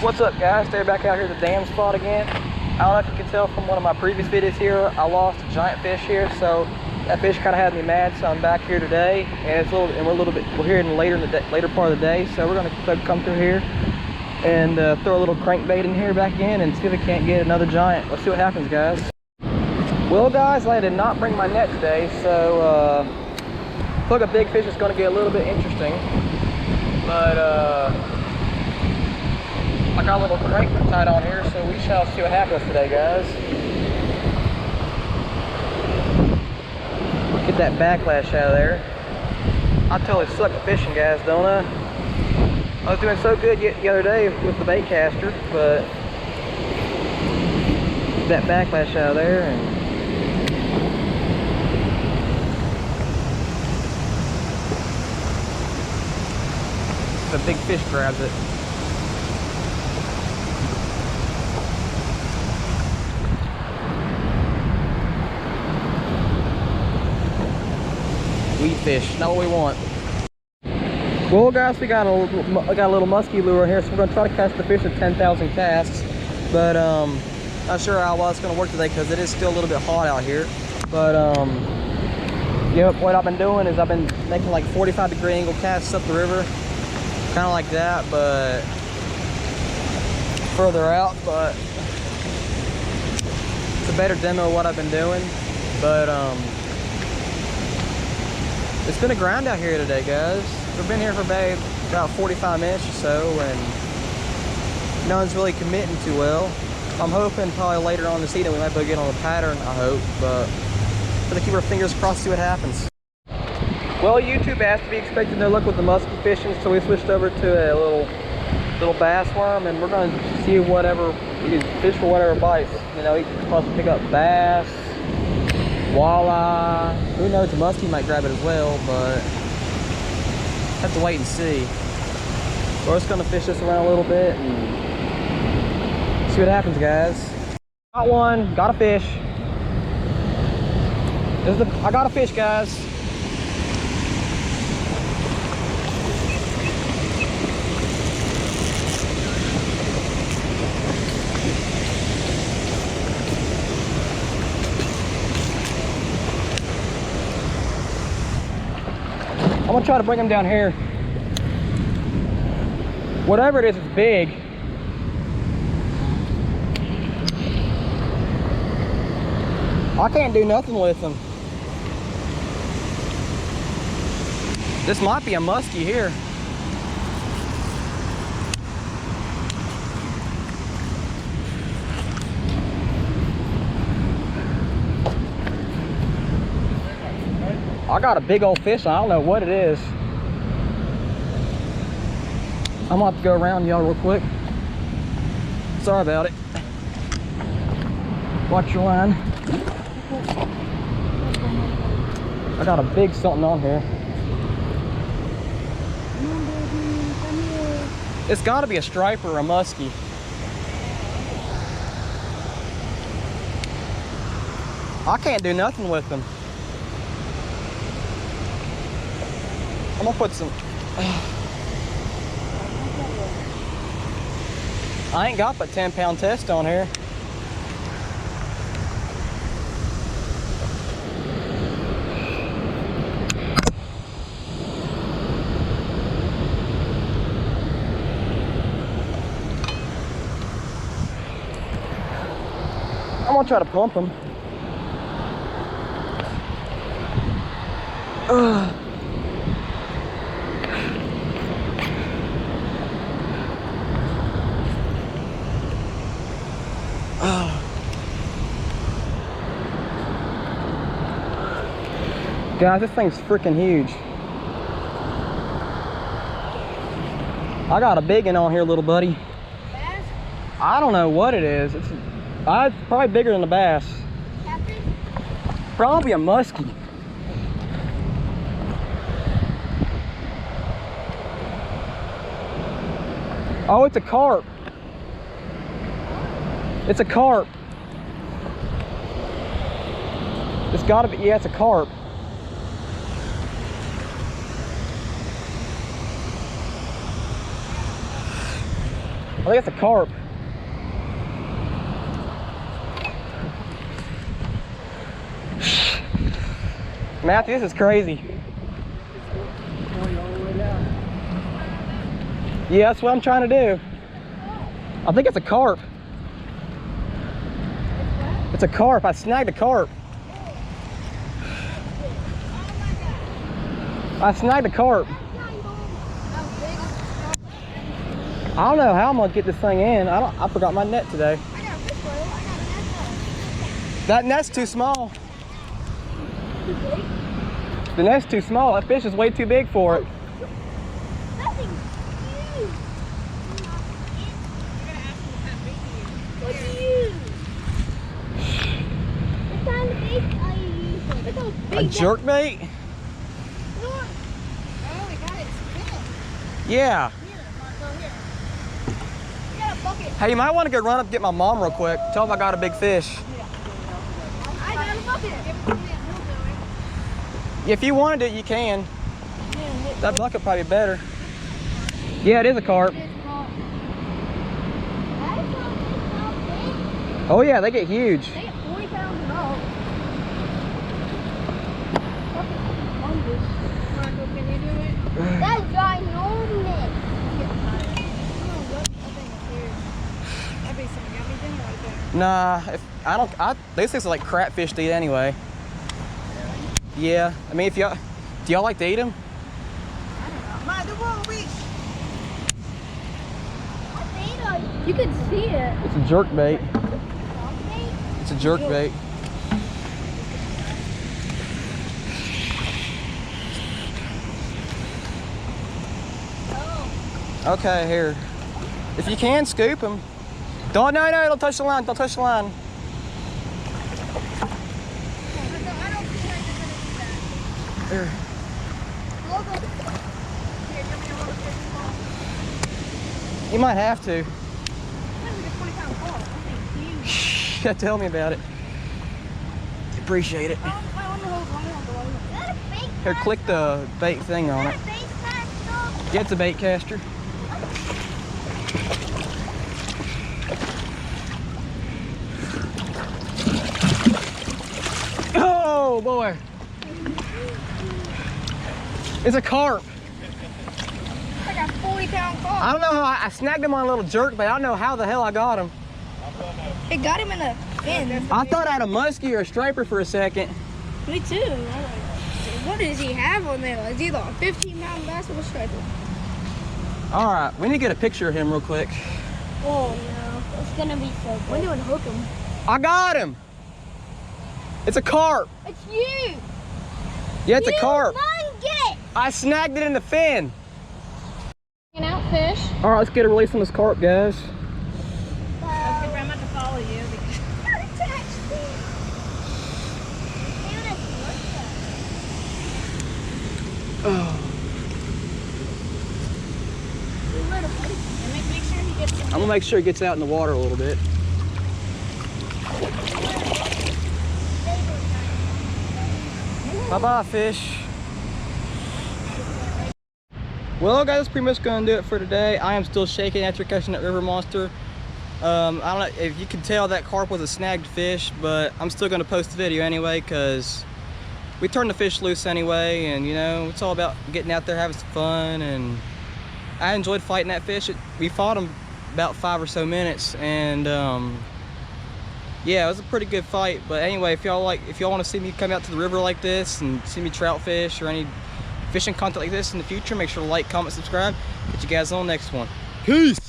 What's up, guys? Stay back out here at the dam spot again. I don't know if you can tell from one of my previous videos here, I lost a giant fish here, so that fish kind of had me mad. So I'm back here today, and we're here in the later part of the day, so we're gonna come through here and throw a little crankbait in here back in and see if we can't get another giant. Let's see what happens, guys. Well, guys, I did not bring my net today, so look, a big fish is going to get a little bit interesting, but I got a little crank tied on here, so we shall see what happens today, guys. Get that backlash out of there. I totally suck at fishing, guys, don't I? I was doing so good the other day with the bait caster, but get that backlash out of there and the big fish grabs it. Weed fish, not what we want. Well, guys, we got a little musky lure here, so we're gonna try to catch the fish at 10,000 casts. But not sure how well it's gonna work today because it is still a little bit hot out here. But yep, what I've been doing is I've been making like 45-degree angle casts up the river, kind of like that, but further out. But it's a better demo of what I've been doing. But it's been a grind out here today, guys. We've been here for about 45 minutes or so, and no one's really committing too well. I'm hoping probably later on this evening we might be able to get on the pattern, I hope, but we're gonna keep our fingers crossed to see what happens. Well, YouTube has to be expecting no luck with the musky fishing, so we switched over to a little bass worm, and we're gonna see whatever, we can fish for whatever bites. You know, you can possibly pick up bass, walleye, who knows, the muskie might grab it as well, but have to wait and see. We're just gonna fish this around a little bit and see what happens, guys. Got one, got a fish. I got a fish, guys. I'm gonna try to bring him down here. Whatever it is, it's big. I can't do nothing with him. This might be a muskie here. I got a big old fish, I don't know what it is. I'm gonna have to go around y'all real quick. Sorry about it. Watch your line. I got a big something on here. It's gotta be a striper or a muskie. I can't do nothing with them. I'm gonna put some. I ain't got but 10-pound test on here. I'm gonna try to pump him. Guys, this thing's freaking huge. I got a big one on here, little buddy. Bass? I don't know what it is. It's probably bigger than a bass. Catfish? Probably a muskie. Oh, it's a carp. It's a carp. It's gotta be, yeah, it's a carp. I think it's a carp. Matthew, this is crazy. Yeah, that's what I'm trying to do. I think it's a carp. It's a carp. I snagged a carp. I snagged a carp. I don't know how I'm gonna get this thing in. I forgot my net today. That net's too small. The net's too small. That fish is way too big for it. A jerk bait? Yeah. Hey, you might want to go run up and get my mom real quick. Tell them I got a big fish. I got a bucket. If you wanted it, you can. That bucket probably better. Yeah, it is a carp. Oh yeah, they get huge. They get 40 pounds and all. Can you do it? That's ginormous. Nah, these things are like crap fish to eat anyway. Yeah, I mean, do y'all like to eat them? You can see it. It's a jerk bait. It's a jerk bait. Okay, here. If you can, scoop them. No, don't touch the line. Don't touch the line. Here. You might have to. Yeah, tell me about it. Appreciate it. Here, click the bait thing on it. Get the bait caster. Oh boy. It's a carp. It's like a 40-pound carp. I don't know how I snagged him on a little jerk, but I don't know how the hell I got him. It got him in a fin. I thought I had a muskie or a striper for a second. Me too. What does he have on there? It's either a 15-pound bass or a striper. All right, we need to get a picture of him real quick. Oh no, it's gonna be so good. When do we hook him? I got him. It's a carp. It's you. Yeah, it's a carp. Get it. I snagged it in the fin. An out fish. All right, let's get a release on this carp, guys. I'm about to follow you. Oh. I'm gonna make sure he gets out in the water a little bit. Bye-bye, fish. Well, guys, that's pretty much gonna do it for today. I am still shaking after catching that river monster. I don't know if you can tell that carp was a snagged fish, but I'm still gonna post the video anyway because we turned the fish loose anyway, and you know, it's all about getting out there, having some fun, and I enjoyed fighting that fish. We fought him about 5 or so minutes, and yeah, it was a pretty good fight. But anyway, if y'all want to see me come out to the river like this and see me trout fish or any fishing content like this in the future, make sure to like, comment, subscribe. Catch you guys on the next one. Peace.